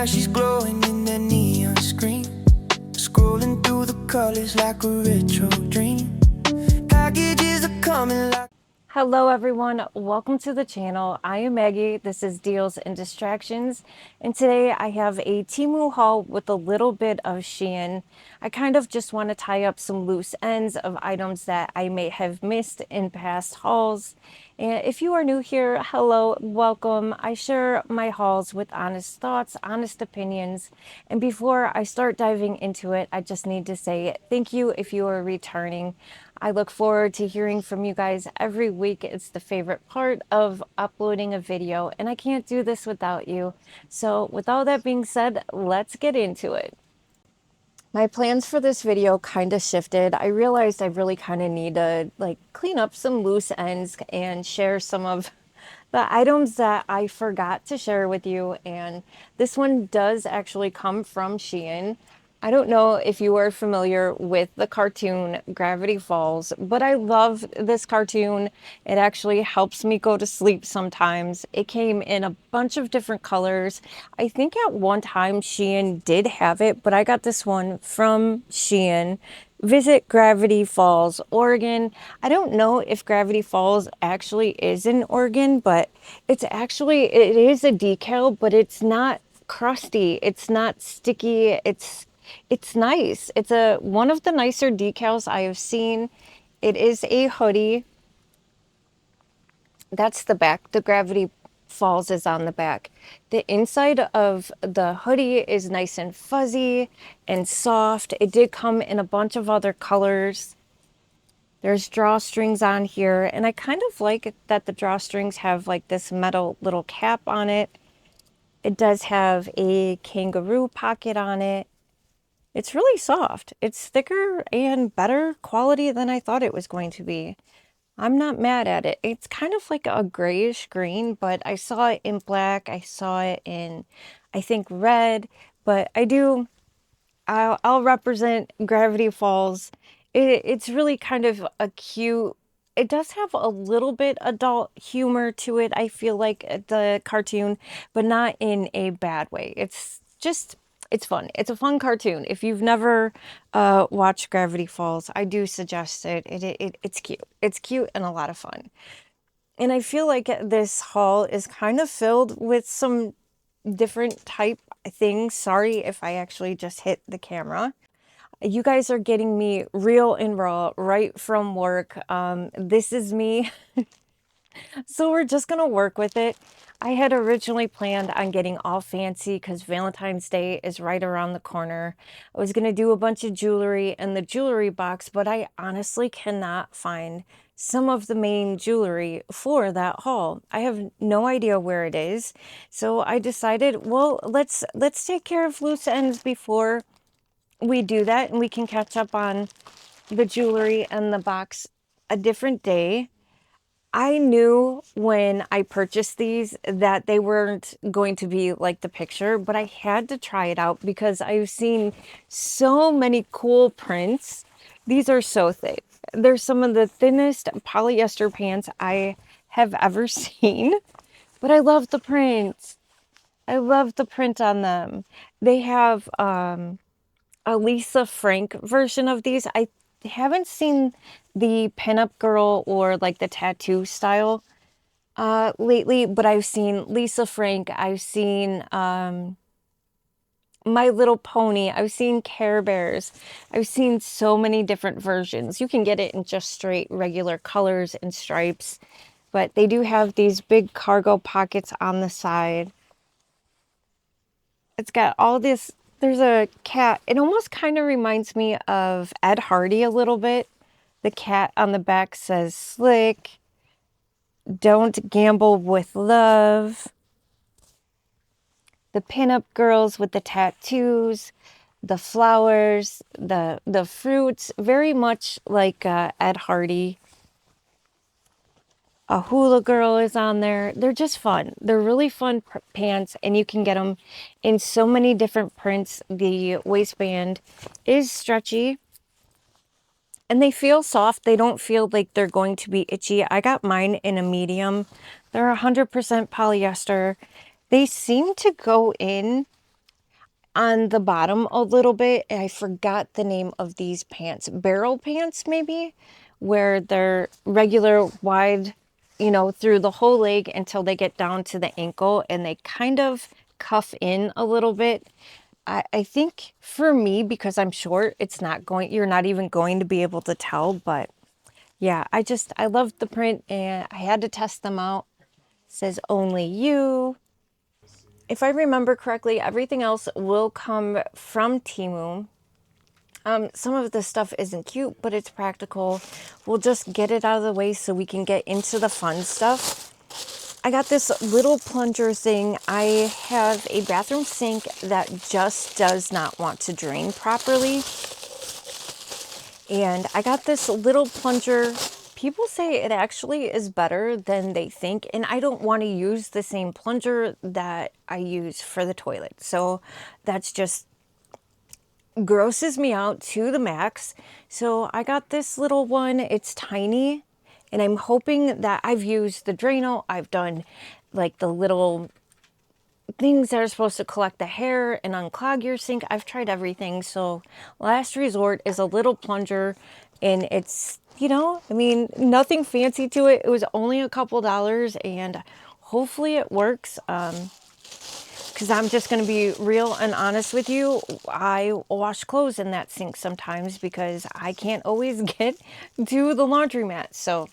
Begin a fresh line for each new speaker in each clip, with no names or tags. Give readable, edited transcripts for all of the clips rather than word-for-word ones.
she's glowing in the neon screen, scrolling through the colors like a retro dream. Packages are coming like...
Hello everyone, welcome to the channel. I am Maggie, this is Deals and Distractions, and today I have a Temu haul with a little bit of Shein. I kind of just want to tie up some loose ends of items that I may have missed in past hauls. And if you are new here, hello, welcome. I share my hauls with honest thoughts, honest opinions, and before I start diving into it, I just need to say thank you if you are returning. I look forward to hearing from you guys every week. It's the favorite part of uploading a video, and I can't do this without you. So with all that being said, let's get into it. My plans for this video kind of shifted. I realized I really kind of need to clean up some loose ends and share some of the items that I forgot to share with you. And this one does actually come from Shein. I don't know if you are familiar with the cartoon Gravity Falls, but I love this cartoon. It actually helps me go to sleep sometimes. It came in a bunch of different colors. I think at one time Shein did have it, but I got this one from Shein. Visit Gravity Falls, Oregon. I don't know if Gravity Falls actually is in Oregon, but it is a decal, but it's not crusty. It's not sticky. It's nice. It's one of the nicer decals I have seen. It is a hoodie. That's the back. The Gravity Falls is on the back. The inside of the hoodie is nice and fuzzy and soft. It did come in a bunch of other colors. There's drawstrings on here, and I kind of like that the drawstrings have like this metal little cap on it. It does have a kangaroo pocket on it. It's really soft. It's thicker and better quality than I thought it was going to be. I'm not mad at it. It's kind of like a grayish green, but I saw it in black. I saw it in, I think, red, but I'll represent Gravity Falls. It's really kind of a cute, it does have a little bit adult humor to it, I feel like, the cartoon, but not in a bad way. It's fun. It's a fun cartoon. If you've never watched Gravity Falls, I do suggest it. It's cute. It's cute and a lot of fun. And I feel like this haul is kind of filled with some different type things. Sorry if I actually just hit the camera. You guys are getting me real and raw right from work. This is me. So we're just going to work with it. I had originally planned on getting all fancy because Valentine's Day is right around the corner. I was going to do a bunch of jewelry in the jewelry box, but I honestly cannot find some of the main jewelry for that haul. I have no idea where it is. So I decided, well, let's take care of loose ends before we do that, and we can catch up on the jewelry and the box a different day. I knew when I purchased these that they weren't going to be like the picture, but I had to try it out because I've seen so many cool prints. These are so thick. They're some of the thinnest polyester pants I have ever seen, but I love the print. I love the print on them. They have a Lisa Frank version of these. I haven't seen the pinup girl or like the tattoo style lately, but I've seen Lisa Frank. I've seen My Little Pony. I've seen Care Bears. I've seen so many different versions. You can get it in just straight regular colors and stripes, but they do have these big cargo pockets on the side. It's got all this. There's a cat. It almost kind of reminds me of Ed Hardy a little bit. The cat on the back says slick. Don't gamble with love. The pinup girls with the tattoos, the flowers, the fruits, very much like Ed Hardy. A hula girl is on there. They're just fun. They're really fun pants, and you can get them in so many different prints. The waistband is stretchy, and they feel soft. They don't feel like they're going to be itchy. I got mine in a medium. They're 100% polyester. They seem to go in on the bottom a little bit. I forgot the name of these pants. Barrel pants, maybe, where they're regular wide, you know, through the whole leg until they get down to the ankle and they kind of cuff in a little bit. I think for me, because I'm short, it's not going, you're not even going to be able to tell, but yeah, I loved the print and I had to test them out. It says only you. If I remember correctly, everything else will come from Temu. Some of the stuff isn't cute, but it's practical. We'll just get it out of the way so we can get into the fun stuff. I got this little plunger thing. I have a bathroom sink that just does not want to drain properly. And I got this little plunger. People say it actually is better than they think. And I don't want to use the same plunger that I use for the toilet. So that's just grosses me out to the max. So I got this little one. It's tiny. And I'm hoping that I've used the Drano. I've done like the little things that are supposed to collect the hair and unclog your sink. I've tried everything. So last resort is a little plunger, and it's, you know, I mean, nothing fancy to it. It was only a couple dollars, and hopefully it works. Because I'm just going to be real and honest with you. I wash clothes in that sink sometimes because I can't always get to the laundromat. So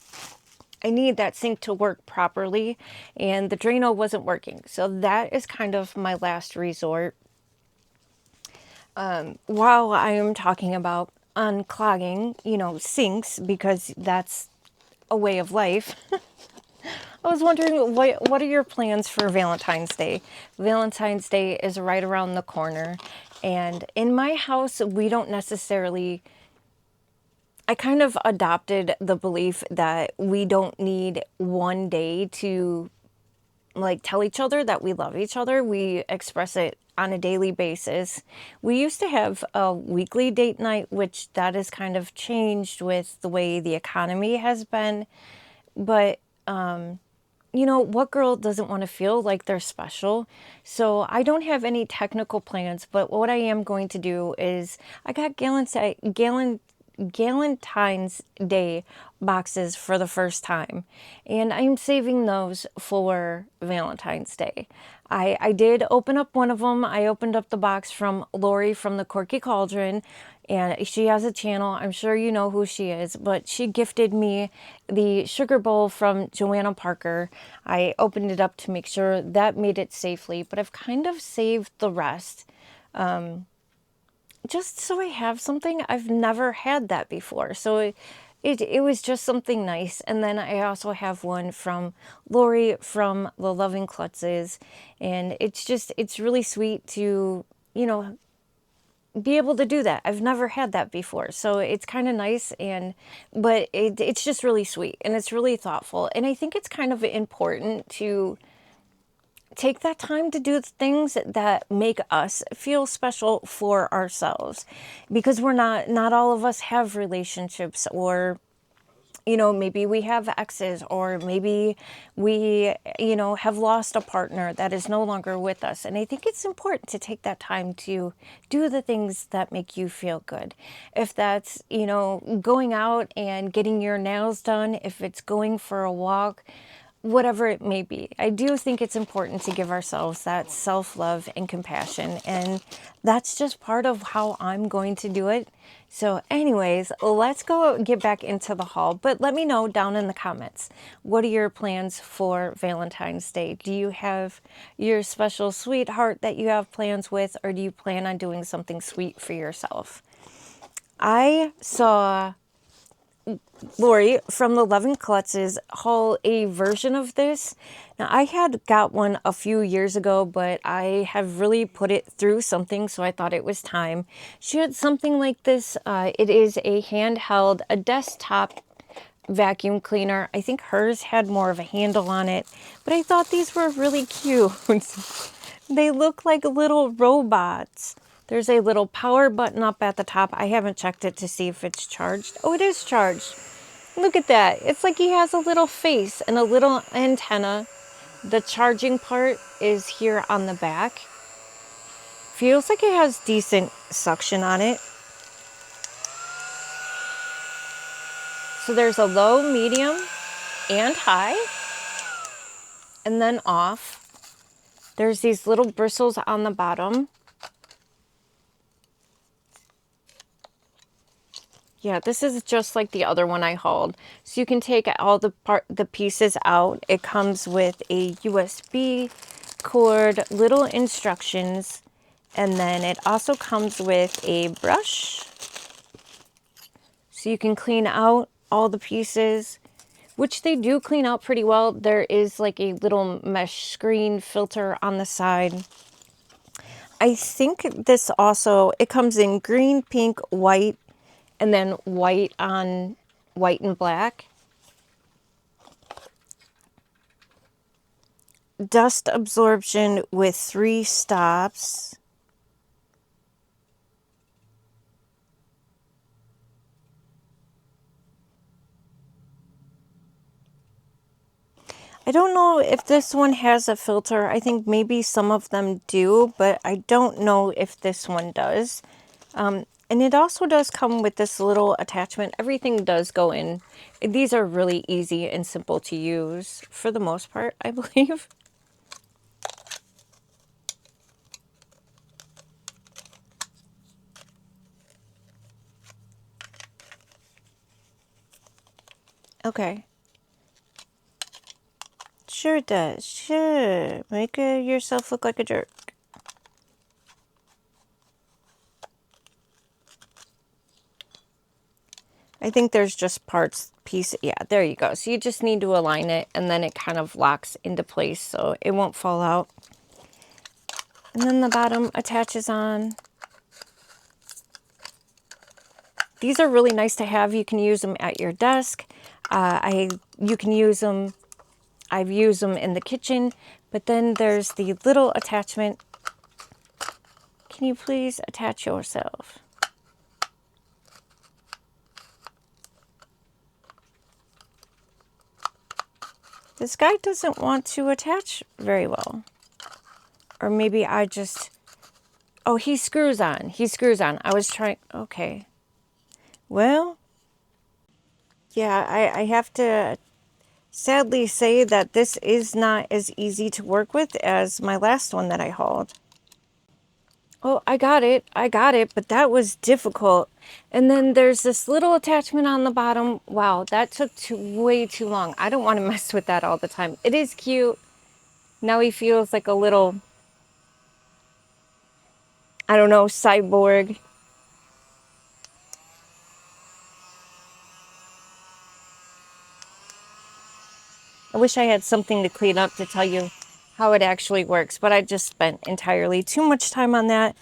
I need that sink to work properly, and the Drano wasn't working. So that is kind of my last resort. While I am talking about unclogging, you know, sinks, because that's a way of life. I was wondering, what are your plans for Valentine's Day? Valentine's Day is right around the corner, and in my house, we don't necessarily, I kind of adopted the belief that we don't need one day to like tell each other that we love each other. We express it on a daily basis. We used to have a weekly date night, which that has kind of changed with the way the economy has been. But you know, what girl doesn't want to feel like they're special? So I don't have any technical plans, but what I am going to do is I got Galentine's Day boxes for the first time, and I'm saving those for Valentine's Day. I did open up one of them. I opened up the box from Lori from the Quirky Cauldron, and she has a channel. I'm sure you know who she is, but she gifted me the sugar bowl from Joanna Parker. I opened it up to make sure that made it safely, but I've kind of saved the rest. Just so I have something. I've never had that before. So it was just something nice. And then I also have one from Lori from the Loving Klutzes. And it's really sweet to, you know, be able to do that. I've never had that before. So it's kind of nice, but it's just really sweet and it's really thoughtful. And I think it's kind of important to take that time to do things that make us feel special for ourselves, because not all of us have relationships, or you know, maybe we have exes, or maybe we, you know, have lost a partner that is no longer with us. And I think it's important to take that time to do the things that make you feel good. If that's, you know, going out and getting your nails done, if it's going for a walk, whatever it may be. I do think it's important to give ourselves that self-love and compassion, and that's just part of how I'm going to do it. So anyways, let's go get back into the haul, but let me know down in the comments, what are your plans for Valentine's Day? Do you have your special sweetheart that you have plans with, or do you plan on doing something sweet for yourself? I saw Lori from the Loving Klutzes haul a version of this. Now, I had got one a few years ago, but I have really put it through something, so I thought it was time. She had something like this. It is a handheld, a desktop vacuum cleaner. I think hers had more of a handle on it, but I thought these were really cute. They look like little robots. There's a little power button up at the top. I haven't checked it to see if it's charged. Oh, it is charged. Look at that. It's like he has a little face and a little antenna. The charging part is here on the back. Feels like it has decent suction on it. So there's a low, medium, and high, and then off. There's these little bristles on the bottom. Yeah, this is just like the other one I hauled. So you can take all the pieces out. It comes with a USB cord, little instructions, and then it also comes with a brush. So you can clean out all the pieces, which they do clean out pretty well. There is like a little mesh screen filter on the side. I think this also, it comes in green, pink, white, and then white on white and black. Dust absorption with 3 stops. I don't know if this one has a filter. I think maybe some of them do, but I don't know if this one does. And it also does come with this little attachment. Everything does go in. These are really easy and simple to use for the most part, I believe. Okay. Sure it does. Sure. Make yourself look like a jerk. I think there's just parts, yeah, there you go. So you just need to align it, and then it kind of locks into place so it won't fall out. And then the bottom attaches on. These are really nice to have. You can use them at your desk. You can use them, I've used them in the kitchen, but then there's the little attachment. Can you please attach yourself? This guy doesn't want to attach very well. Or maybe I just, oh, he screws on. He screws on. I was trying, okay. Well, yeah, I have to sadly say that this is not as easy to work with as my last one that I hauled. Oh, I got it, but that was difficult. And then there's this little attachment on the bottom. Wow, that took way too long. I don't want to mess with that all the time. It is cute. Now he feels like a little, I don't know, cyborg. I wish I had something to clean up to tell you how it actually works, but I just spent entirely too much time on that.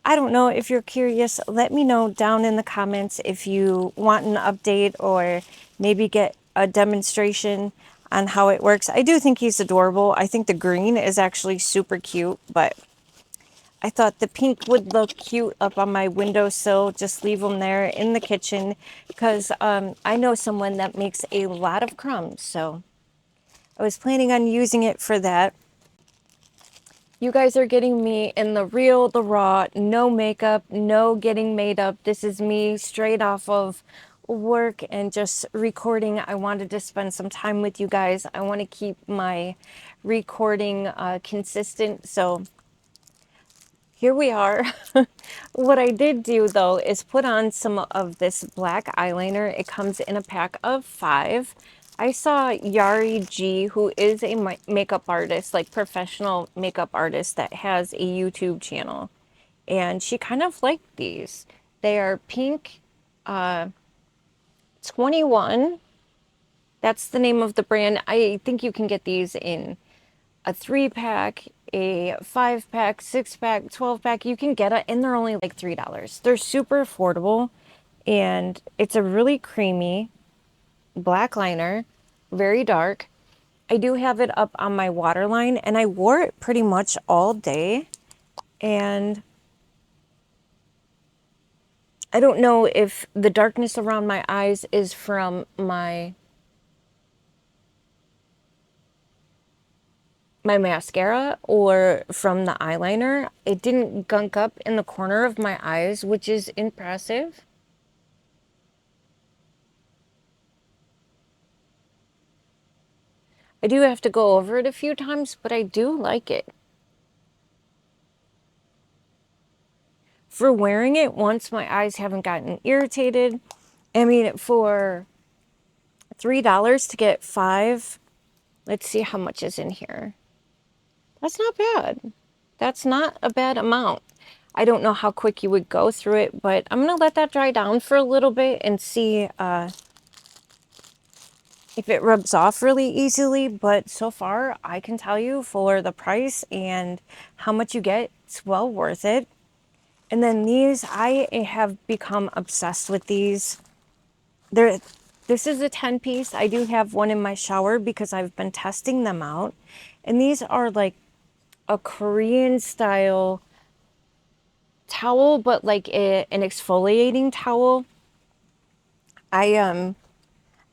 I don't know if you're curious. Let me know down in the comments if you want an update or maybe get a demonstration on how it works. I do think he's adorable. I think the green is actually super cute, but I thought the pink would look cute up on my windowsill. Just leave them there in the kitchen because I know someone that makes a lot of crumbs, so I was planning on using it for that. You guys are getting me in the real, the raw, no makeup, no getting made up. This is me straight off of work and just recording. I wanted to spend some time with you guys. I want to keep my recording consistent, so here we are. What I did do though is put on some of this black eyeliner. It comes in a pack of 5. I saw Yari G, who is a makeup artist, like professional makeup artist that has a YouTube channel. And she kind of liked these. They are pink 21. That's the name of the brand. I think you can get these in a 3-pack, a 5-pack, 6-pack, 12-pack. You can get it, and they're only like $3. They're super affordable, and it's a really creamy black liner, very dark. I do have it up on my waterline, and I wore it pretty much all day, and I don't know if the darkness around my eyes is from my my mascara or from the eyeliner. It didn't gunk up in the corner of my eyes, which is impressive. I do have to go over it a few times, but I do like it. For wearing it once, my eyes haven't gotten irritated. I mean, for $3 to get 5, let's see how much is in here. That's not bad. That's not a bad amount. I don't know how quick you would go through it, but I'm going to let that dry down for a little bit and see if it rubs off really easily. But so far, I can tell you for the price and how much you get, it's well worth it. And then these, I have become obsessed with these. This is a 10-piece. I do have one in my shower because I've been testing them out. And these are like a Korean style towel, but like an exfoliating towel. I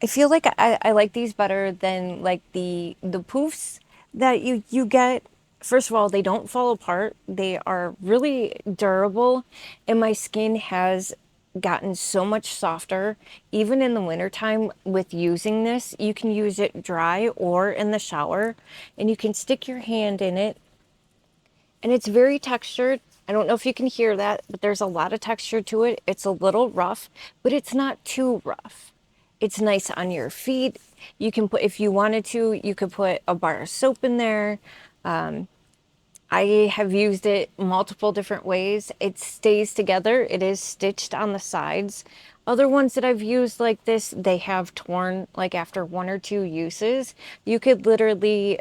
feel like I like these better than like the poofs that you get. First of all, they don't fall apart. They are really durable, and my skin has gotten so much softer. Even in the wintertime with using this, you can use it dry or in the shower, and you can stick your hand in it and it's very textured. I don't know if you can hear that, but there's a lot of texture to it. It's a little rough, but it's not too rough. It's nice on your feet. You can put, if you wanted to, you could put a bar of soap in there. I have used it multiple different ways. It stays together. It is stitched on the sides. Other ones that I've used like this, they have torn like after 1 or 2 uses. You could literally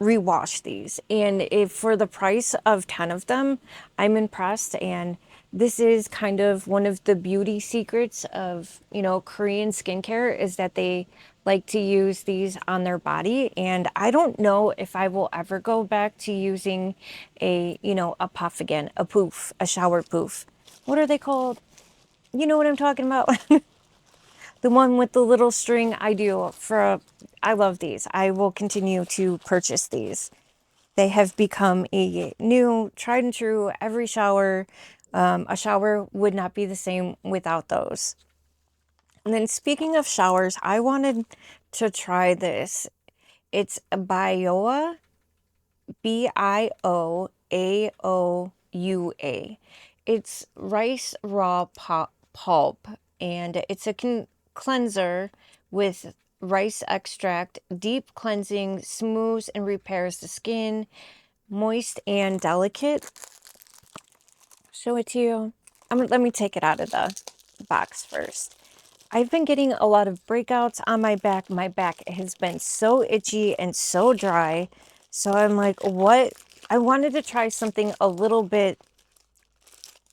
rewash these. And if for the price of 10 of them, I'm impressed. And this is kind of one of the beauty secrets of, Korean skincare is that they like to use these on their body. And I don't know if I will ever go back to using a puff again, a poof, a shower poof. What are they called? You know what I'm talking about? The one with the little string. I love these. I will continue to purchase these. They have become a new tried and true every shower. A shower would not be the same without those. And then speaking of showers, I wanted to try this. It's a Bioa, Bioaoua. It's rice raw pulp, and it's a cleanser with rice extract, deep cleansing, smooths and repairs the skin, moist and delicate. Show it to you. Let me take it out of the box first. I've been getting a lot of breakouts on my back. My back has been so itchy and so dry. So I'm like, what? I wanted to try something a little bit,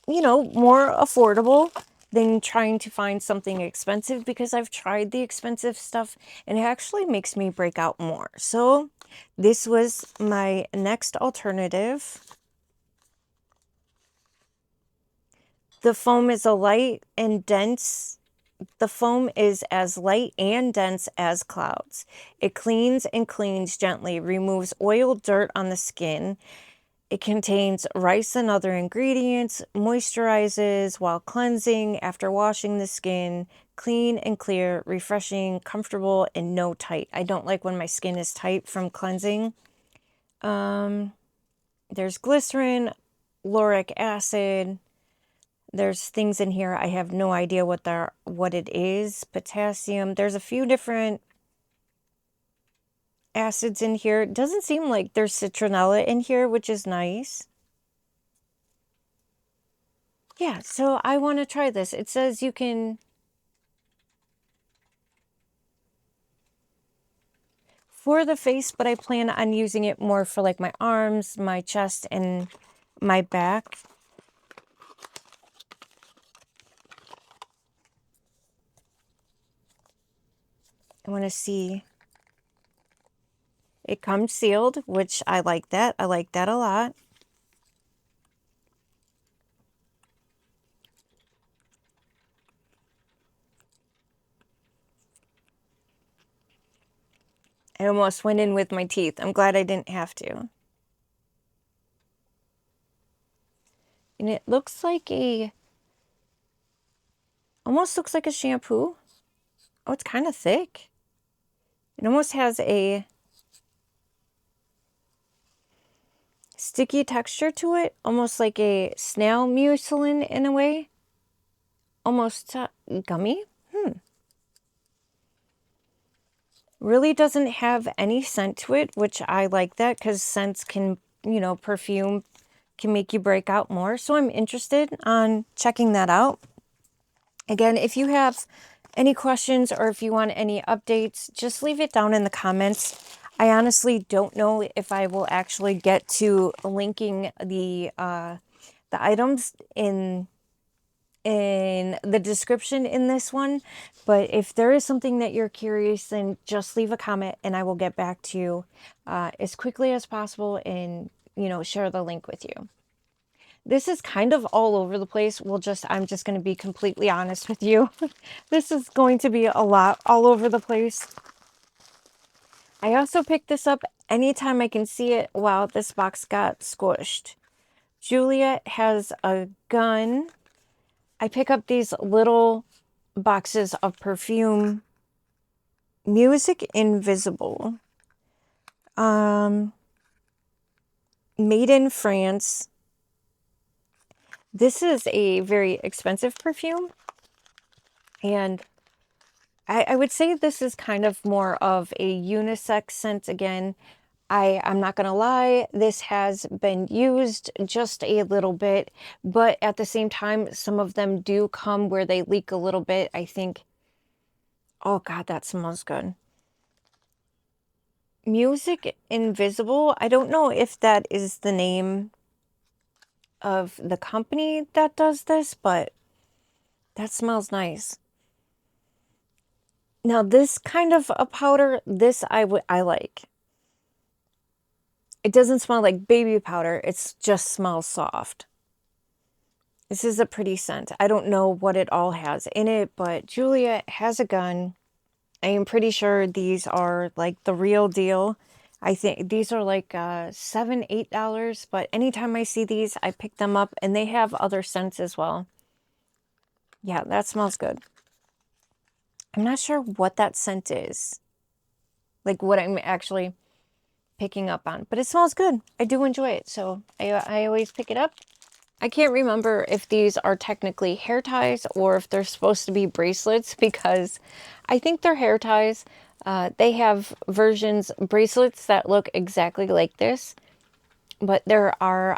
more affordable than trying to find something expensive because I've tried the expensive stuff and it actually makes me break out more. So this was my next alternative. The foam is The foam is as light and dense as clouds. It cleans and cleans gently, removes oil, dirt on the skin. It contains rice and other ingredients, moisturizes while cleansing after washing the skin, clean and clear, refreshing, comfortable, and no tight. I don't like when my skin is tight from cleansing. There's glycerin, lauric acid. There's things in here I have no idea what it is. Potassium. There's a few different acids in here. It doesn't seem like there's citronella in here, which is nice. Yeah, so I want to try this. It says you can for the face, but I plan on using it more for like my arms, my chest, and my back. I want to see. It comes sealed, which I like that. I like that a lot. I almost went in with my teeth. I'm glad I didn't have to. And it looks like almost looks like a shampoo. Oh, it's kind of thick. It almost has a sticky texture to it, almost like a snail mucilin in a way. Almost gummy. Really doesn't have any scent to it, which I like that because scents can, perfume can make you break out more. So I'm interested on checking that out. Again, if you have any questions or if you want any updates, just leave it down in the comments. I honestly don't know if I will actually get to linking the items in the description in this one, but if there is something that you're curious, then just leave a comment and I will get back to you as quickly as possible and share the link with you. This is kind of all over the place. I'm just going to be completely honest with you. This is going to be a lot all over the place. I also picked this up anytime I can see it. Wow, this box got squished. Julia has a gun. I pick up these little boxes of perfume. Music Invisible. Made in France. This is a very expensive perfume. And I would say this is kind of more of a unisex scent again. I'm not going to lie, this has been used just a little bit, but at the same time, some of them do come where they leak a little bit. I think, oh God, that smells good. Music Invisible. I don't know if that is the name of the company that does this, but that smells nice. Now, this kind of a powder, this I like. It doesn't smell like baby powder. It just smells soft. This is a pretty scent. I don't know what it all has in it, but Julia has a gun. I am pretty sure these are like the real deal. I think these are like $7, $8, but anytime I see these, I pick them up and they have other scents as well. Yeah, that smells good. I'm not sure what that scent is. Like what I'm actually picking up on, but it smells good. I do enjoy it, so I always pick it up. I can't remember if these are technically hair ties or if they're supposed to be bracelets because I think they're hair ties. They have bracelets that look exactly like this, but there are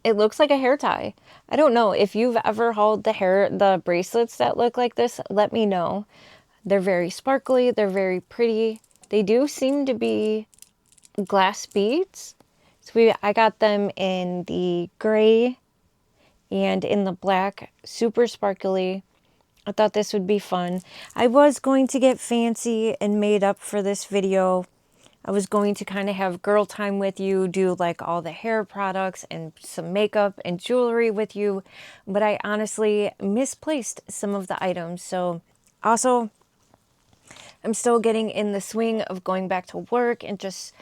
it looks like a hair tie. I don't know if you've ever hauled the bracelets that look like this, let me know. They're very sparkly, they're very pretty. They do seem to be glass beads. So I got them in the gray and in the black, super sparkly. I thought this would be fun. I was going to get fancy and made up for this video. I was going to kind of have girl time with you, do like all the hair products and some makeup and jewelry with you, but I honestly misplaced some of the items. So also, I'm still getting in the swing of going back to work and just,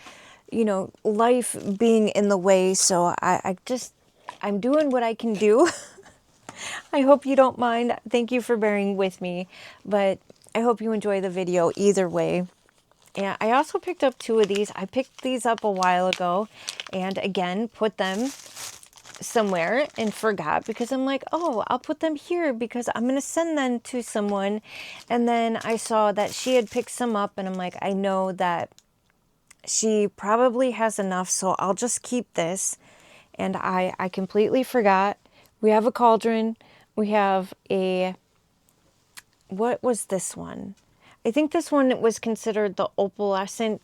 life being in the way. So I'm doing what I can do. I hope you don't mind. Thank you for bearing with me, but I hope you enjoy the video either way. And I also picked up 2 of these. I picked these up a while ago and again, put them somewhere and forgot because I'm like, oh, I'll put them here because I'm going to send them to someone. And then I saw that she had picked some up and I'm like, I know that she probably has enough, so I'll just keep this. And I completely forgot. We have a cauldron. We have what was this one? I think this one was considered the opalescent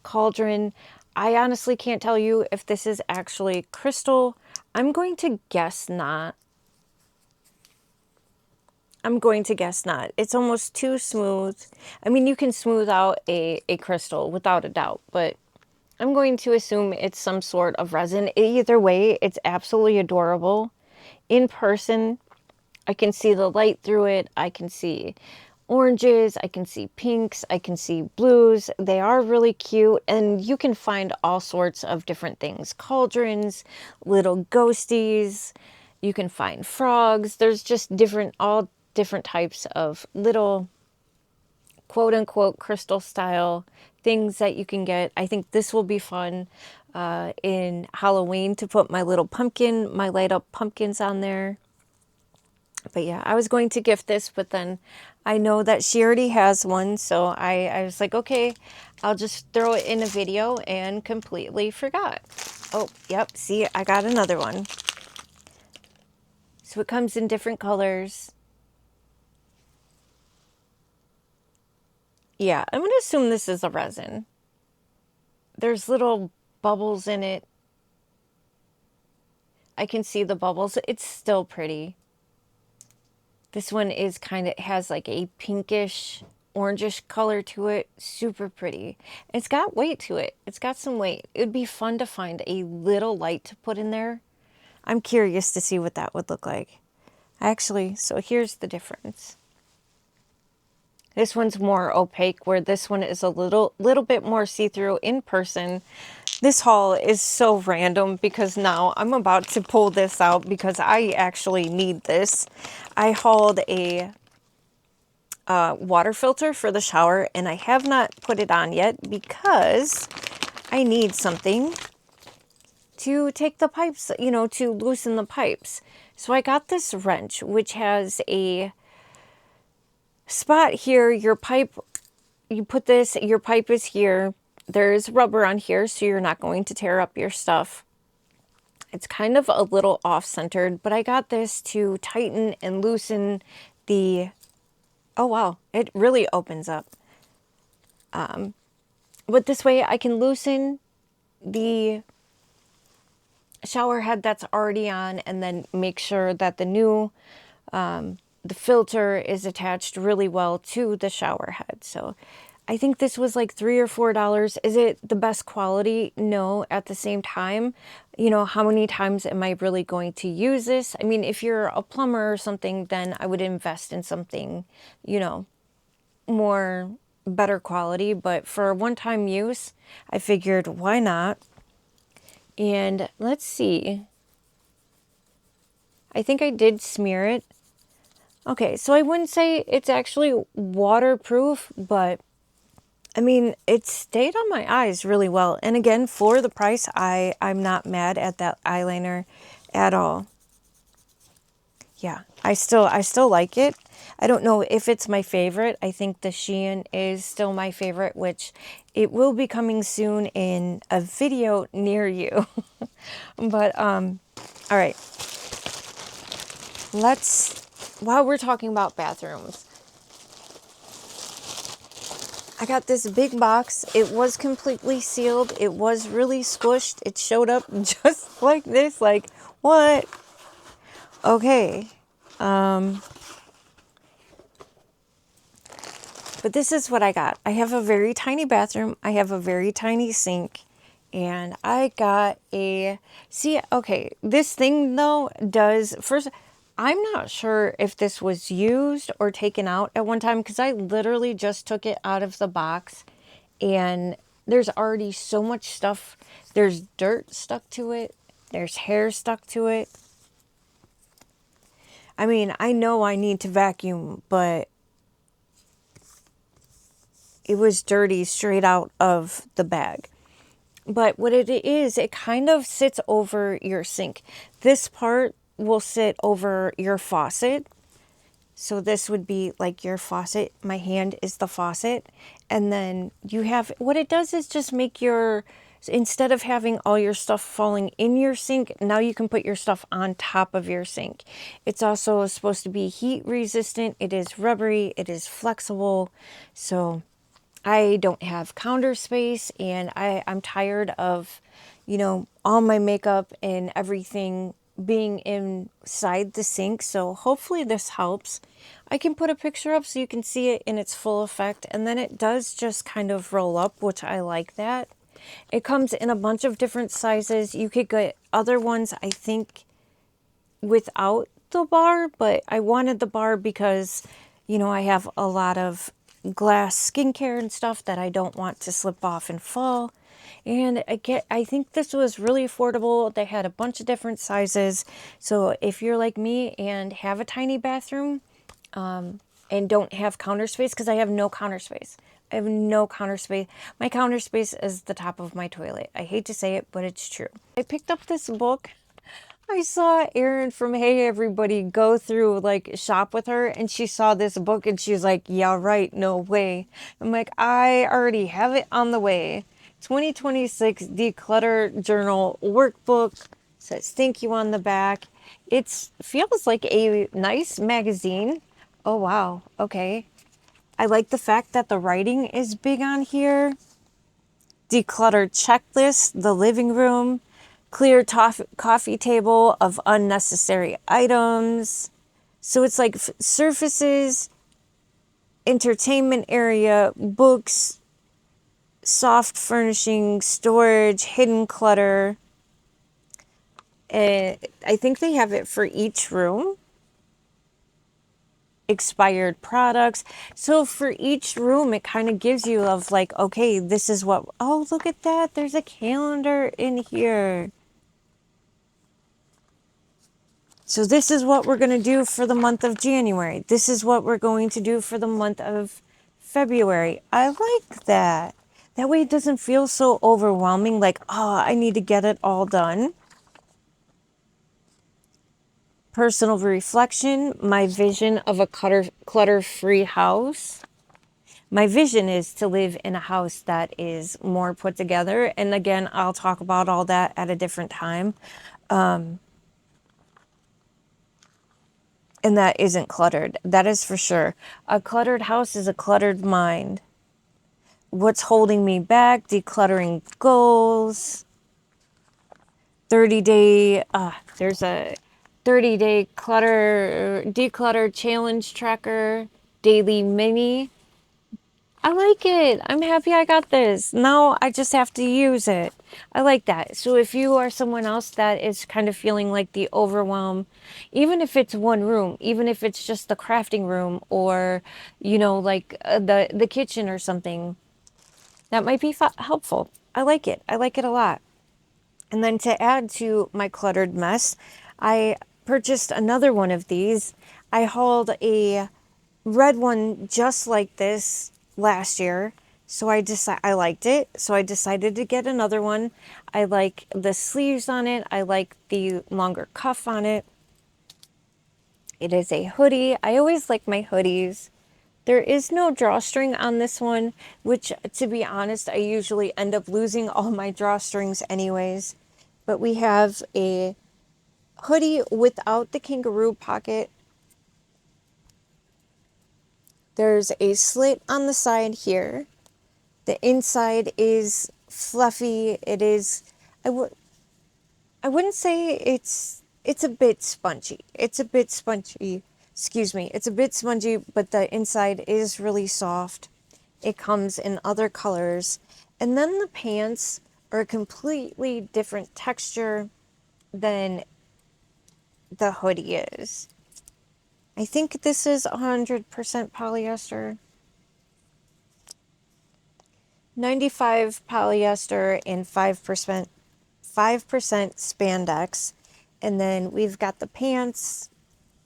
cauldron. I honestly can't tell you if this is actually crystal. I'm going to guess not. It's almost too smooth. I mean, you can smooth out a crystal without a doubt, but I'm going to assume it's some sort of resin. Either way, it's absolutely adorable. In person, I can see the light through it. I can see oranges, I can see pinks, I can see blues. They are really cute, and you can find all sorts of different things. Cauldrons, little ghosties, you can find frogs. There's just all different types of little quote unquote crystal style things that you can get. I think this will be fun in Halloween to put my little pumpkin, my light up pumpkins on there. But yeah, I was going to gift this, but then I know that she already has one. So I was like, okay, I'll just throw it in a video, and completely forgot. Oh, yep. See, I got another one. So it comes in different colors. Yeah, I'm going to assume this is a resin. There's little bubbles in it. I can see the bubbles. It's still pretty. This one is kind of has like a pinkish, orangish color to it. Super pretty. It's got weight to it. It's got some weight. It would be fun to find a little light to put in there. I'm curious to see what that would look like. Actually, so here's the difference. This one's more opaque, where this one is a little bit more see-through in person. This haul is so random because now I'm about to pull this out because I actually need this. I hauled a water filter for the shower, and I have not put it on yet because I need something to take the pipes, you know, to loosen the pipes. So I got this wrench, which has a spot here. Your pipe, you put this, your pipe is here. There's rubber on here, so you're not going to tear up your stuff. It's kind of a little off-centered, but I got this to tighten and loosen the... Oh, wow. It really opens up. But this way I can loosen the shower head that's already on, and then make sure that the new... the filter is attached really well to the shower head. So I think this was like $3 or $4. Is it the best quality? No. At the same time, you know, how many times am I really going to use this? I mean, if you're a plumber or something, then I would invest in something, you know, more better quality. But for one-time use, I figured, why not? And let's see. I think I did smear it. Okay, so I wouldn't say it's actually waterproof, but I mean, it stayed on my eyes really well. And again, for the price, I'm not mad at that eyeliner at all. Yeah, I still like it. I don't know if it's my favorite. I think the Shein is still my favorite, which it will be coming soon in a video near you. But all right. While we're talking about bathrooms, I got this big box. It was completely sealed. It was really squished. It showed up just like this. Like, what? Okay. But this is what I got. I have a very tiny bathroom. I have a very tiny sink. And I got okay, this thing though does, first, I'm not sure if this was used or taken out at one time, because I literally just took it out of the box, and there's already so much stuff. There's dirt stuck to it. There's hair stuck to it. I mean, I know I need to vacuum, but it was dirty straight out of the bag. But what it is, it kind of sits over your sink. This part will sit over your faucet. So this would be like your faucet. My hand is the faucet. And then you have, what it does is just make instead of having all your stuff falling in your sink, now you can put your stuff on top of your sink. It's also supposed to be heat resistant. It is rubbery. It is flexible. So I don't have counter space, and I'm tired of, you know, all my makeup and everything being inside the sink. So hopefully this helps. I can put a picture up so you can see it in its full effect, and then it does just kind of roll up, which I like that. It comes in a bunch of different sizes. You could get other ones, I think, without the bar, but I wanted the bar because You know, I have a lot of glass skincare and stuff that I don't want to slip off and fall. And I think this was really affordable. They had a bunch of different sizes. So if you're like me and have a tiny bathroom, and don't have counter space, because I have no counter space. I have no counter space. My counter space is the top of my toilet. I hate to say it, but it's true. I picked up this book. I saw Erin from Hey Everybody go through like shop with her, and she saw this book and she's like, yeah, right, no way. I'm like, I already have it on the way. 2026 Declutter Journal Workbook. Says thank you on the back. It feels like a nice magazine. Oh, wow. Okay. I like the fact that the writing is big on here. Declutter checklist, the living room, clear coffee table of unnecessary items. So it's like surfaces, entertainment area, books, soft furnishing, storage, hidden clutter. I think they have it for each room. Expired products. So for each room, it kind of gives you of like, okay, this is what, oh, look at that. There's a calendar in here. So this is what we're going to do for the month of January. This is what we're going to do for the month of February. I like that. That way it doesn't feel so overwhelming, like, oh, I need to get it all done. Personal reflection, my vision of a clutter-free house. My vision is to live in a house that is more put together. And again, I'll talk about all that at a different time. And that isn't cluttered. That is for sure. A cluttered house is a cluttered mind. What's holding me back? Decluttering goals. 30-day, there's a 30-day declutter challenge tracker. Daily mini. I like it. I'm happy I got this. Now I just have to use it. I like that. So if you are someone else that is kind of feeling like the overwhelm, even if it's one room, even if it's just the crafting room or, you know, like the kitchen or something, that might be helpful. I like it. I like it a lot. And then to add to my cluttered mess, I purchased another one of these. I hauled a red one just like this last year. So I liked it. So I decided to get another one. I like the sleeves on it. I like the longer cuff on it. It is a hoodie. I always like my hoodies. There is no drawstring on this one, which to be honest, I usually end up losing all my drawstrings anyways. But we have a hoodie without the kangaroo pocket. There's a slit on the side here. The inside is fluffy. It is, I wouldn't say it's a bit spongy. It's a bit spongy. Excuse me. It's a bit spongy, but the inside is really soft. It comes in other colors. And then the pants are a completely different texture than the hoodie is. I think this is 100% polyester. 95 polyester and 5% spandex. And then we've got the pants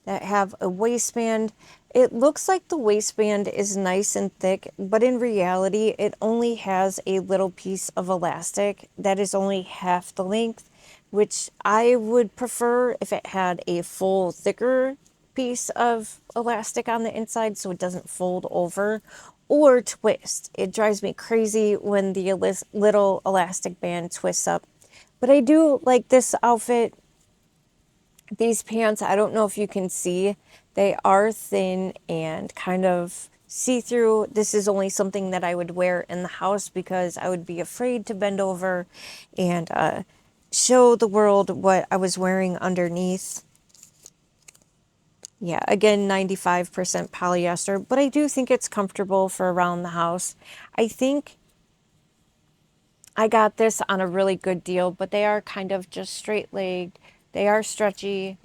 that have a waistband. It looks like the waistband is nice and thick, but in reality, it only has a little piece of elastic that is only half the length, which I would prefer if it had a full, thicker piece of elastic on the inside so it doesn't fold over or twist. It drives me crazy when the little elastic band twists up. But I do like this outfit. These pants, I don't know if you can see, they are thin and kind of see-through. This is only something that I would wear in the house because I would be afraid to bend over and show the world what I was wearing underneath. Yeah, again, 95% polyester, but I do think it's comfortable for around the house. I think I got this on a really good deal, but they are kind of just straight-legged. They are stretchy.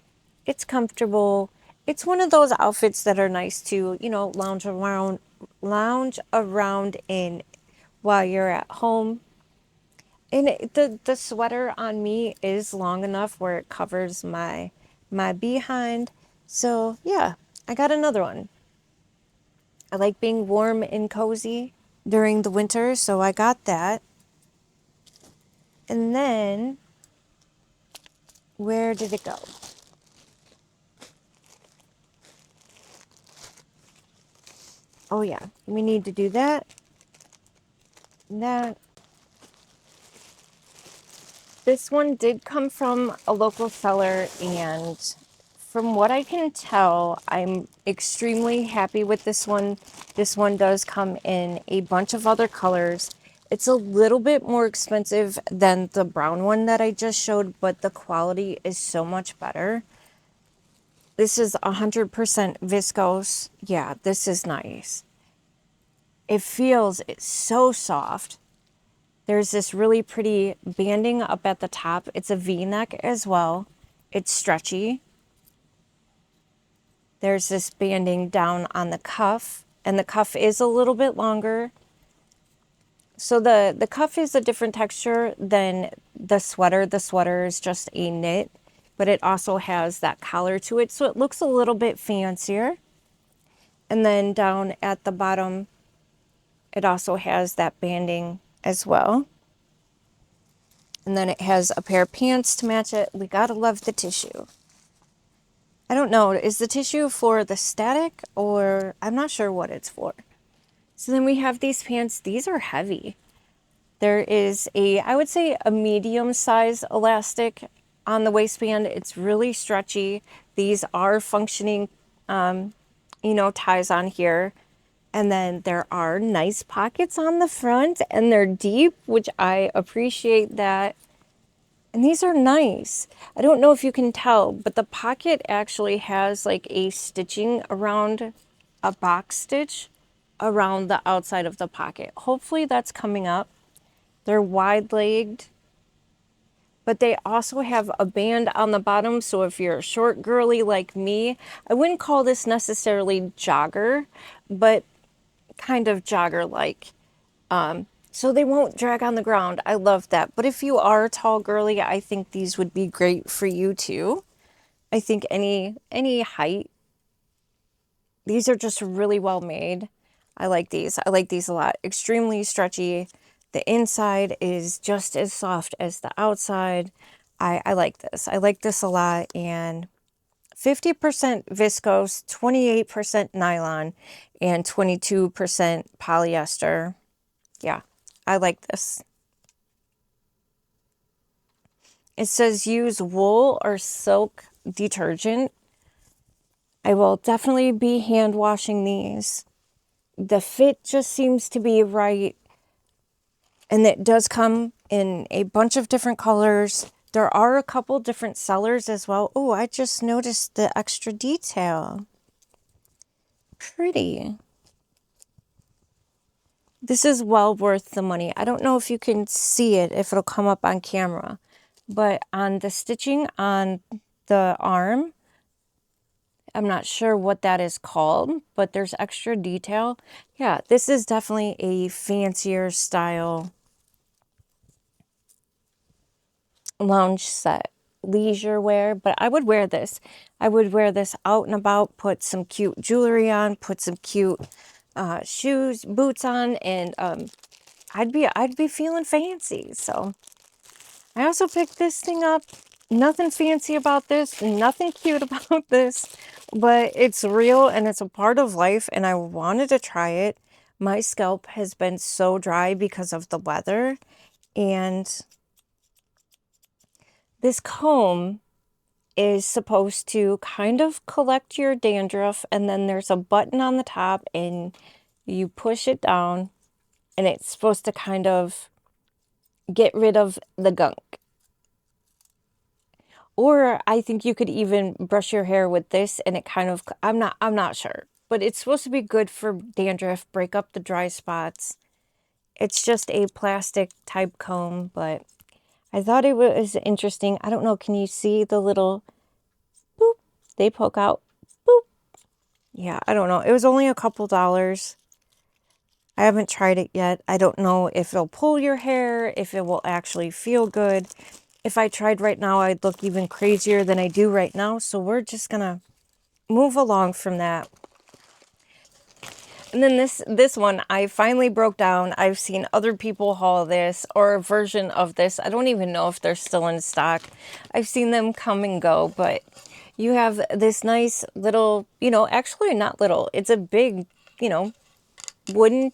It's comfortable. It's one of those outfits that are nice to, you know, lounge around in while you're at home. And the sweater on me is long enough where it covers my behind. So yeah, I got another one. I like being warm and cozy during the winter, so I got that. And then where did it go? Oh yeah, we need to do that. That. This one did come from a local seller, and from what I can tell, I'm extremely happy with this one. This one does come in a bunch of other colors. It's a little bit more expensive than the brown one that I just showed, but the quality is so much better. This is 100% viscose. Yeah, this is nice. It's so soft. There's this really pretty banding up at the top. It's a V-neck as well. It's stretchy. There's this banding down on the cuff, and the cuff is a little bit longer. So the cuff is a different texture than the sweater. The sweater is just a knit, but it also has that collar to it, so it looks a little bit fancier. And then down at the bottom, it also has that banding as well. And then it has a pair of pants to match it. We gotta love the tissue. I don't know, is the tissue for the static, or I'm not sure what it's for. So then we have these pants. These are heavy. There is I would say a medium size elastic on the waistband. It's really stretchy. These are functioning, ties on here. And then there are nice pockets on the front, and they're deep, which I appreciate that. And these are nice. I don't know if you can tell, but the pocket actually has like a stitching around, a box stitch around the outside of the pocket. Hopefully that's coming up. They're wide-legged, but they also have a band on the bottom. So if you're a short girly like me, I wouldn't call this necessarily jogger, but kind of jogger-like. So they won't drag on the ground. I love that. But if you are a tall girly, I think these would be great for you too. I think any height. These are just really well made. I like these. I like these a lot. Extremely stretchy. The inside is just as soft as the outside. I like this. I like this a lot. And 50% viscose, 28% nylon, and 22% polyester. Yeah, I like this. It says use wool or silk detergent. I will definitely be hand washing these. The fit just seems to be right. And it does come in a bunch of different colors. There are a couple different sellers as well. Oh, I just noticed the extra detail. Pretty. This is well worth the money. I don't know if you can see it, if it'll come up on camera, but on the stitching on the arm, I'm not sure what that is called, but there's extra detail. Yeah, this is definitely a fancier style lounge set, leisure wear, but I would wear this. I would wear this out and about, put some cute jewelry on, put some cute shoes, boots on, and I'd be feeling fancy. So I also picked this thing up. Nothing fancy about this, nothing cute about this, but it's real and it's a part of life, and I wanted to try it. My scalp has been so dry because of the weather, and this comb is supposed to kind of collect your dandruff, and then there's a button on the top and you push it down, and it's supposed to kind of get rid of the gunk. Or I think you could even brush your hair with this, and it kind of, I'm not sure, but it's supposed to be good for dandruff, break up the dry spots. It's just a plastic type comb, but I thought it was interesting. I don't know, can you see the little boop? They poke out, boop. Yeah, I don't know. It was only a couple dollars. I haven't tried it yet. I don't know if it'll pull your hair, if it will actually feel good. If I tried right now, I'd look even crazier than I do right now. So we're just gonna move along from that. And then this one, I finally broke down. I've seen other people haul this or a version of this. I don't even know if they're still in stock. I've seen them come and go, but you have this nice little, actually not little. It's a big, wooden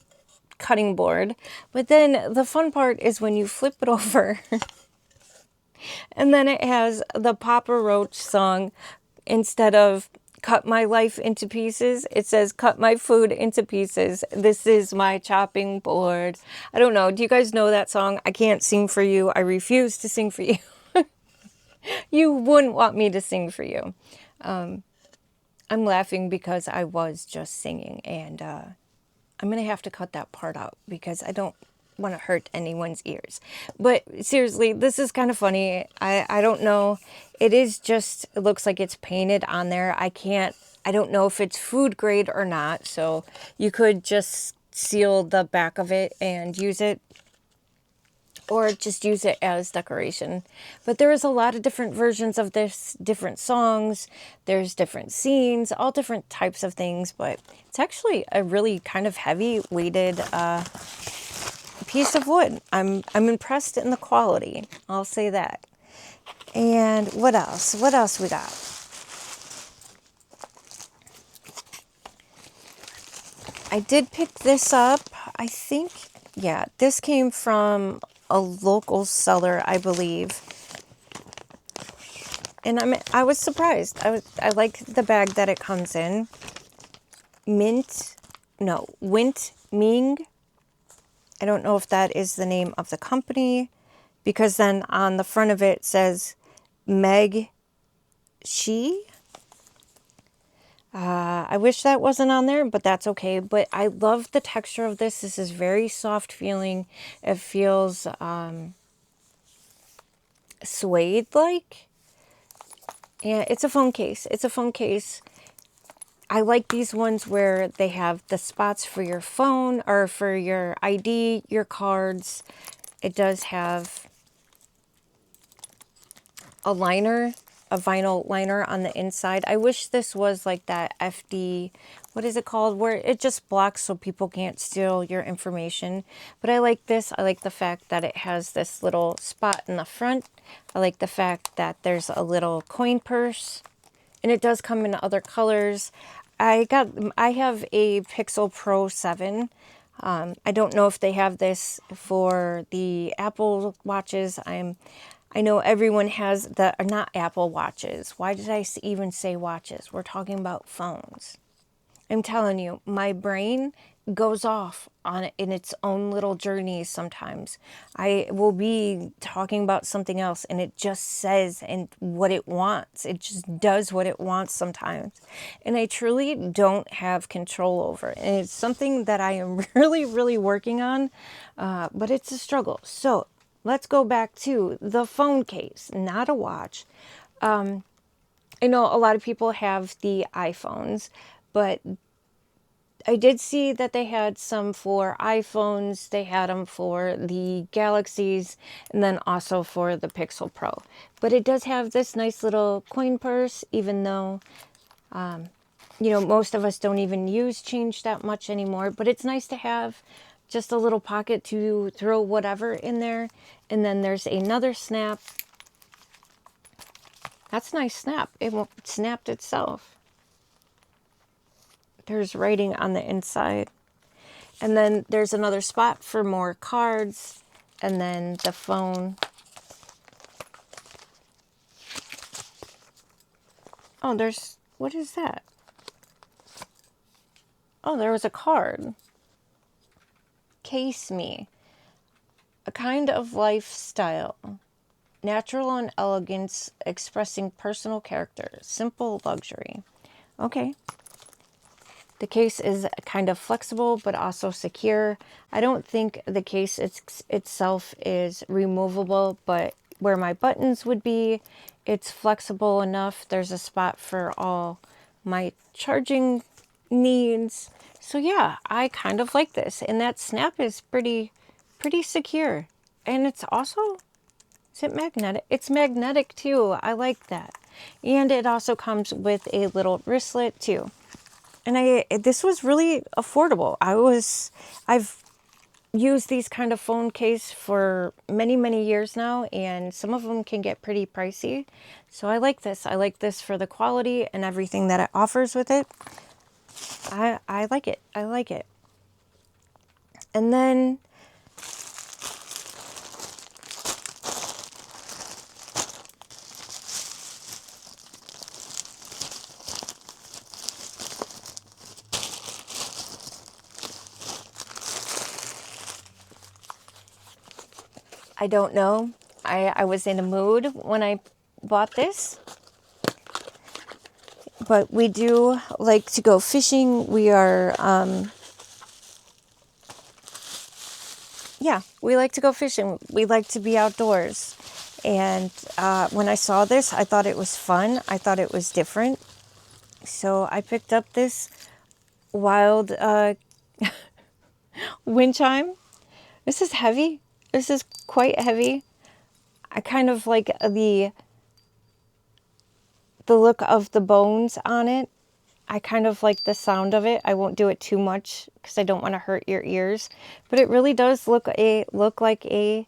cutting board. But then the fun part is when you flip it over and then it has the Papa Roach song. Instead of cut my life into pieces, it says cut my food into pieces. This is my chopping board. I don't know. Do you guys know that song? I can't sing for you. I refuse to sing for you. You wouldn't want me to sing for you. I'm laughing because I was just singing, and I'm going to have to cut that part out because I don't want to hurt anyone's ears. But seriously, this is kind of funny. I don't know. It looks like it's painted on there. I don't know if it's food grade or not. So you could just seal the back of it and use it, or just use it as decoration. But there is a lot of different versions of this, different songs, there's different scenes, all different types of things, but it's actually a really kind of heavy weighted piece of wood. I'm impressed in the quality, I'll say that. And what else? What else we got? I did pick this up. I think, yeah, this came from a local seller, I believe. And I was surprised. I like the bag that it comes in. Wint Ming. I don't know if that is the name of the company, because then on the front of it says Meg She. I wish that wasn't on there, but that's okay. But I love the texture of this. This is very soft feeling. It feels suede-like. Yeah, it's a phone case. It's a phone case. I like these ones where they have the spots for your phone or for your ID, your cards. It does have a liner, a vinyl liner on the inside. I wish this was like that FD, what is it called? Where it just blocks so people can't steal your information. But I like this. I like the fact that it has this little spot in the front. I like the fact that there's a little coin purse. And it does come in other colors. I have a Pixel Pro 7. I don't know if they have this for the Apple Watches. I know everyone has the, not Apple Watches. Why did I even say watches? We're talking about phones. I'm telling you, my brain goes off on in its own little journeys sometimes. I will be talking about something else and it just says and what it wants. It just does what it wants sometimes. And I truly don't have control over it. And it's something that I am really, really working on, but it's a struggle. So let's go back to the phone case, not a watch. I know a lot of people have the iPhones, but I did see that they had some for iPhones, they had them for the Galaxies, and then also for the Pixel Pro. But it does have this nice little coin purse, even though, most of us don't even use change that much anymore. But it's nice to have just a little pocket to throw whatever in there. And then there's another snap. That's a nice snap. It snapped itself. There's writing on the inside. And then there's another spot for more cards. And then the phone. Oh, what is that? Oh, there was a card. CASEME. A kind of lifestyle. Natural and elegance, expressing personal character. Simple luxury. Okay. The case is kind of flexible, but also secure. I don't think the case itself is removable, but where my buttons would be, it's flexible enough. There's a spot for all my charging needs. So yeah, I kind of like this. And that snap is pretty secure. And it's also, is it magnetic? It's magnetic too. I like that. And it also comes with a little wristlet too. And this was really affordable. I've used these kind of phone case for many years now, and some of them can get pretty pricey. So I like this. I like this for the quality and everything that it offers with it. I like it. I like it. And then I don't know. I was in a mood when I bought this. But we do like to go fishing. We are, yeah, we like to go fishing. We like to be outdoors. And when I saw this, I thought it was fun. I thought it was different. So I picked up this wild wind chime. This is heavy. This is quite heavy. I kind of like the look of the bones on it. I kind of like the sound of it. I won't do it too much because I don't want to hurt your ears. But it really does look like a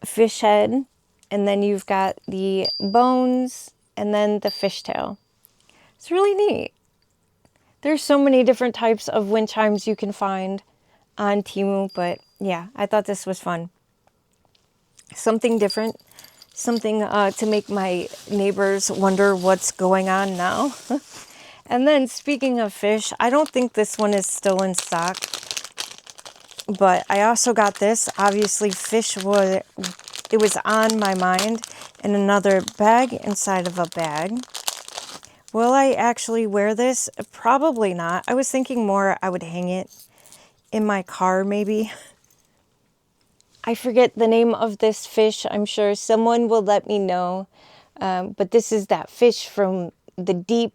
fish head. And then you've got the bones and then the fishtail. It's really neat. There's so many different types of wind chimes you can find on Temu. But yeah, I thought this was fun. Something different. Something to make my neighbors wonder what's going on now. And then speaking of fish, I don't think this one is still in stock, but I also got this. Obviously it was on my mind in another bag inside of a bag. Will I actually wear this? Probably not. I was thinking more I would hang it in my car maybe. I forget the name of this fish. I'm sure someone will let me know. But this is that fish from the deep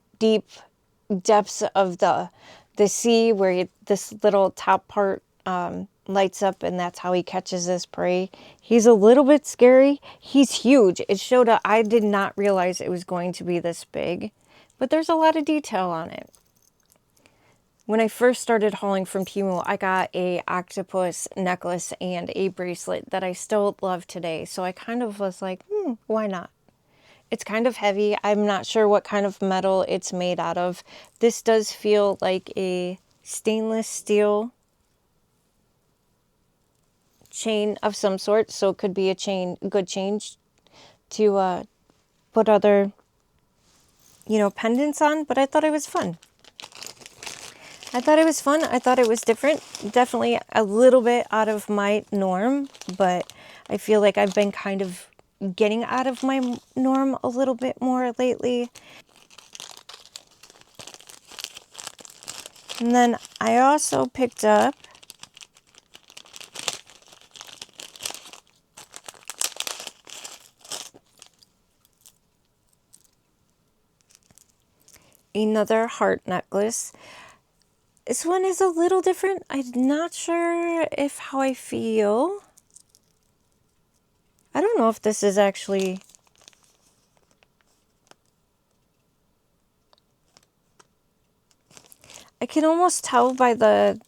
depths of the sea where this little top part lights up, and that's how he catches his prey. He's a little bit scary. He's huge. It showed up. I did not realize it was going to be this big, but there's a lot of detail on it. When I first started hauling from Temu, I got a octopus necklace and a bracelet that I still love today. So I kind of was like, why not? It's kind of heavy. I'm not sure what kind of metal it's made out of. This does feel like a stainless steel chain of some sort. So it could be a good chain to put other, pendants on. But I thought it was fun. I thought it was different. Definitely a little bit out of my norm, but I feel like I've been kind of getting out of my norm a little bit more lately. And then I also picked up another heart necklace. This one is a little different. I'm not sure how I feel. I don't know if this is actually... I can almost tell by the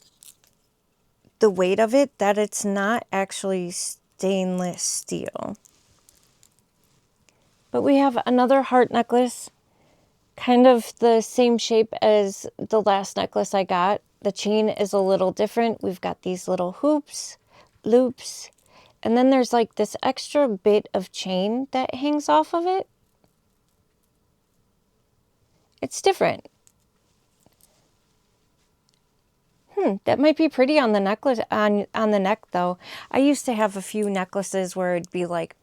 weight of it that it's not actually stainless steel. But we have another heart necklace, kind of the same shape as the last necklace I got. The chain is a little different. We've got these little loops, and then there's like this extra bit of chain that hangs off of it. It's different. That might be pretty on the necklace, on the neck though. I used to have a few necklaces where it'd be like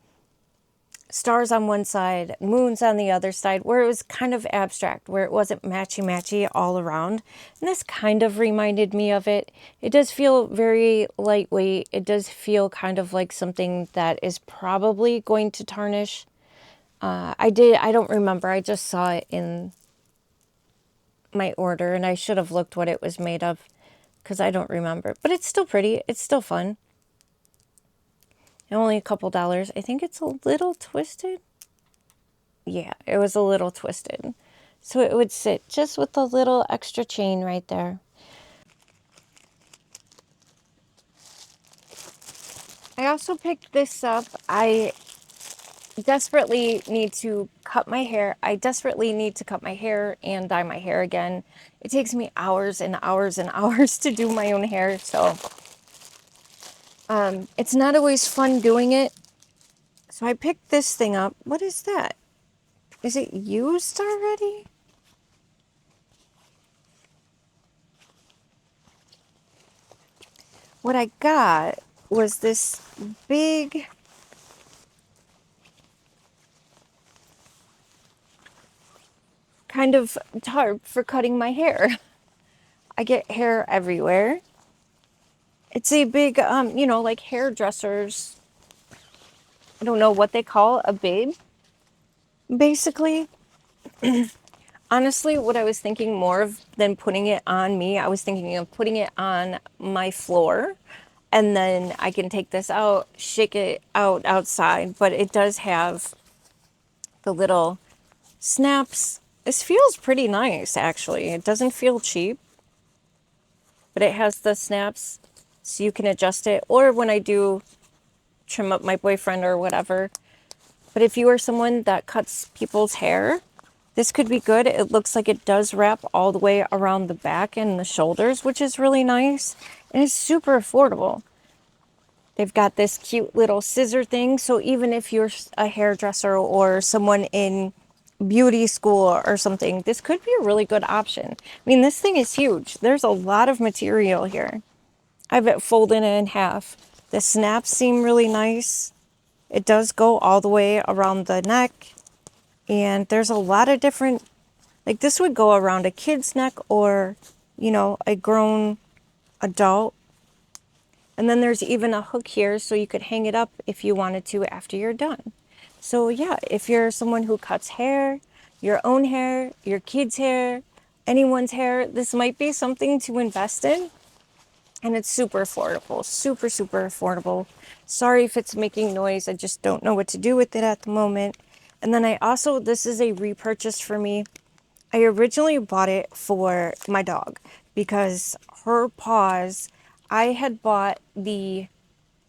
stars on one side, moons on the other side, where it was kind of abstract, where it wasn't matchy all around. And this kind of reminded me of it. It does feel very lightweight. It does feel kind of like something that is probably going to tarnish. I don't remember. I just saw it in my order, and I should have looked what it was made of because I don't remember. But it's still pretty. It's still fun. And only a couple dollars. I think it's a little twisted. Yeah, it was a little twisted. So it would sit just with a little extra chain right there. I also picked this up. I desperately need to cut my hair. I desperately need to cut my hair and dye my hair again. It takes me hours and hours and hours to do my own hair, so it's not always fun doing it. So I picked this thing up. What is that? Is it used already? What I got was this big kind of tarp for cutting my hair. I get hair everywhere. It's a big, like hairdressers. I don't know what they call a bib, basically. Honestly, what I was thinking more of than putting it on me, I was thinking of putting it on my floor, and then I can take this out, shake it out outside. But it does have the little snaps. This feels pretty nice, actually. It doesn't feel cheap, but it has the snaps so you can adjust it. Or when I do trim up my boyfriend or whatever. But if you are someone that cuts people's hair, this could be good. It looks like it does wrap all the way around the back and the shoulders, which is really nice. And it's super affordable. They've got this cute little scissor thing. So even if you're a hairdresser or someone in beauty school or something, this could be a really good option. I mean, this thing is huge. There's a lot of material here. I have it folded in half. The snaps seem really nice. It does go all the way around the neck. And there's a lot of different, like this would go around a kid's neck or, a grown adult. And then there's even a hook here so you could hang it up if you wanted to after you're done. So yeah, if you're someone who cuts hair, your own hair, your kids' hair, anyone's hair, this might be something to invest in. And it's super affordable, super, super affordable. Sorry if it's making noise. I just don't know what to do with it at the moment. And then this is a repurchase for me. I originally bought it for my dog because her paws, I had bought the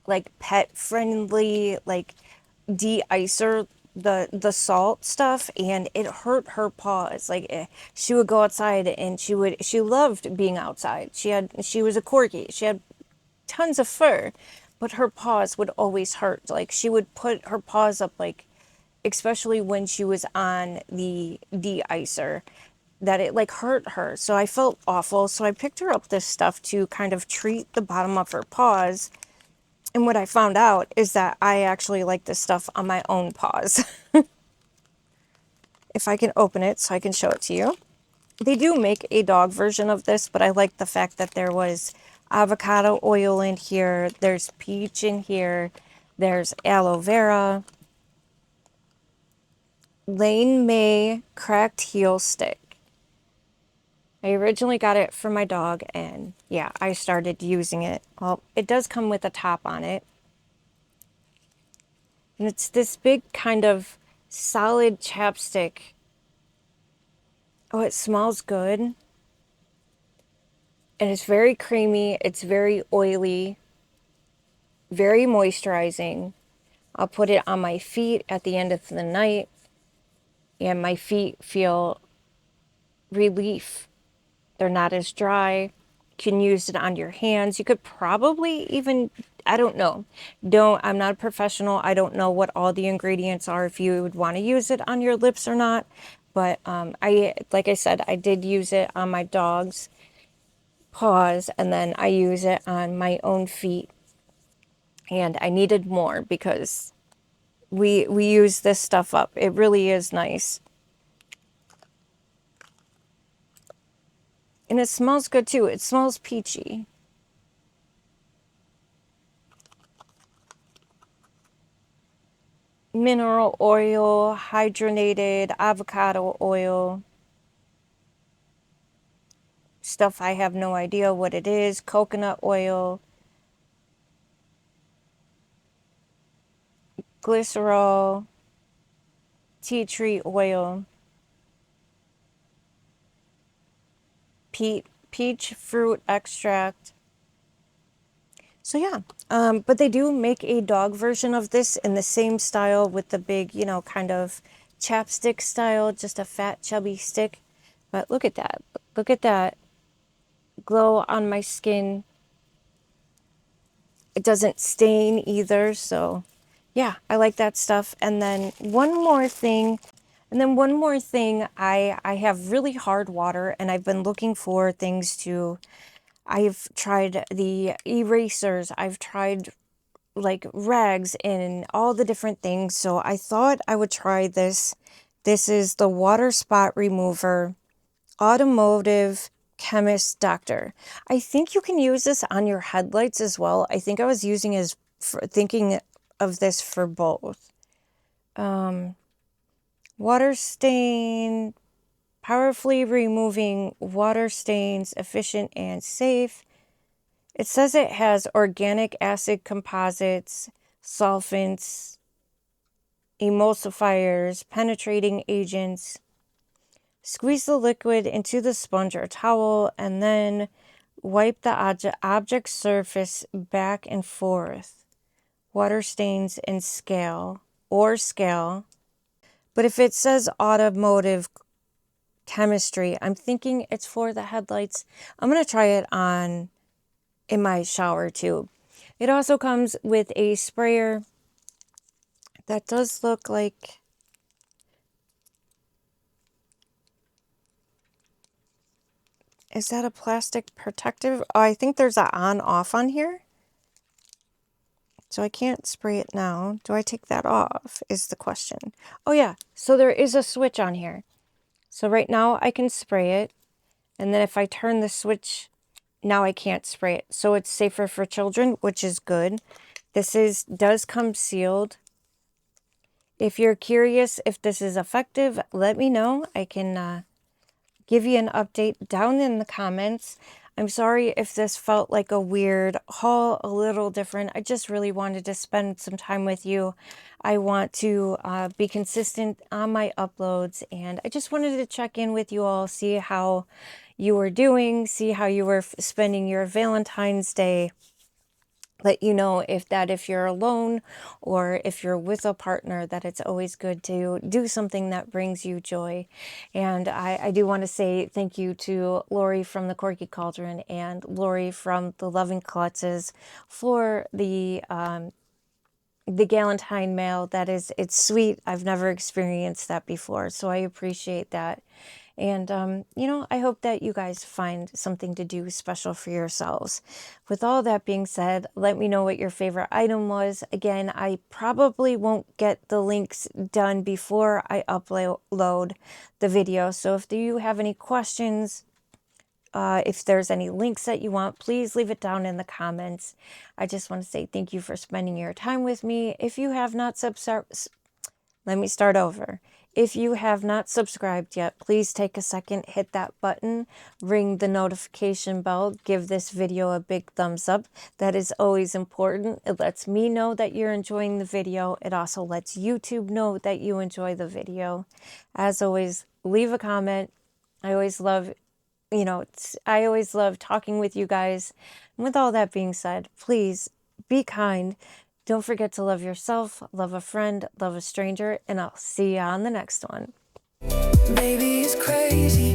like pet friendly, like de-icer, the salt stuff, and it hurt her paws. Like she would go outside and she loved being outside. She was a corgi. She had tons of fur, but her paws would always hurt. Like she would put her paws up, like especially when she was on the de-icer, that it like hurt her. So I felt awful. So I picked her up this stuff to kind of treat the bottom of her paws. And what I found out is that I actually like this stuff on my own paws. If I can open it so I can show it to you. They do make a dog version of this, but I like the fact that there was avocado oil in here. There's peach in here. There's aloe vera. Lane May cracked heel stick. I originally got it for my dog, and yeah, I started using it. Well, it does come with a top on it. And it's this big kind of solid chapstick. Oh, it smells good. And it's very creamy. It's very oily, very moisturizing. I'll put it on my feet at the end of the night, and my feet feel relief. They're not as dry. You can use it on your hands. You could probably even, I don't know. I'm not a professional. I don't know what all the ingredients are, if you would want to use it on your lips or not. But like I said, I did use it on my dog's paws, and then I use it on my own feet. And I needed more because we use this stuff up. It really is nice. And it smells good too. It smells peachy. Mineral oil, hydrogenated avocado oil. stuff I have no idea what it is. Coconut oil, glycerol, tea tree oil, peach fruit extract. So yeah, but they do make a dog version of this in the same style with the big, you know, kind of chapstick style, just a fat chubby stick. But look at that. Look at that glow on my skin. It doesn't stain either, so yeah, I like that stuff. And then one more thing, I have really hard water, and I've been looking for things to, I've tried the erasers, I've tried like rags and all the different things. So I thought I would try this. This is the Water Spot Remover Automotive Chemist Doctor. I think you can use this on your headlights as well. I think I was using as thinking of this for both. Water stain, powerfully removing water stains, efficient and safe. It says it has organic acid composites, solvents, emulsifiers, penetrating agents. Squeeze the liquid into the sponge or towel and then wipe the object surface back and forth. Water stains and scale. But if it says automotive chemistry, I'm thinking it's for the headlights. I'm going to try it on in my shower too. It also comes with a sprayer that does look like, is that a plastic protective? Oh, I think there's a on off on here. So I can't spray it now. Do I take that off is the question. Oh yeah, so there is a switch on here. So right now I can spray it. And then if I turn the switch, now I can't spray it. So it's safer for children, which is good. This does come sealed. If you're curious if this is effective, let me know. I can give you an update down in the comments. I'm sorry if this felt like a weird haul, a little different. I just really wanted to spend some time with you. I want to be consistent on my uploads, and I just wanted to check in with you all, see how you were doing, see how you were spending your Valentine's Day. Let you know if you're alone or if you're with a partner, that it's always good to do something that brings you joy. And I do want to say thank you to Lori from the Corky Cauldron and Lori from the Loving Klutzes for the Galentine mail. It's sweet. I've never experienced that before, so I appreciate that. And, you know, I hope that you guys find something to do special for yourselves. With all that being said, let me know what your favorite item was. Again, I probably won't get the links done before I upload the video. So if you have any questions, if there's any links that you want, please leave it down in the comments. I just want to say thank you for spending your time with me. If you have not subscribed, let me start over. If you have not subscribed yet, please take a second, hit that button, ring the notification bell, give this video a big thumbs up. That is always important. It lets me know that you're enjoying the video. It also lets YouTube know that you enjoy the video. As always, leave a comment. I always love, I always love talking with you guys. And with all that being said, please be kind. Don't forget to love yourself, love a friend, love a stranger, and I'll see you on the next one.
Baby, it's crazy.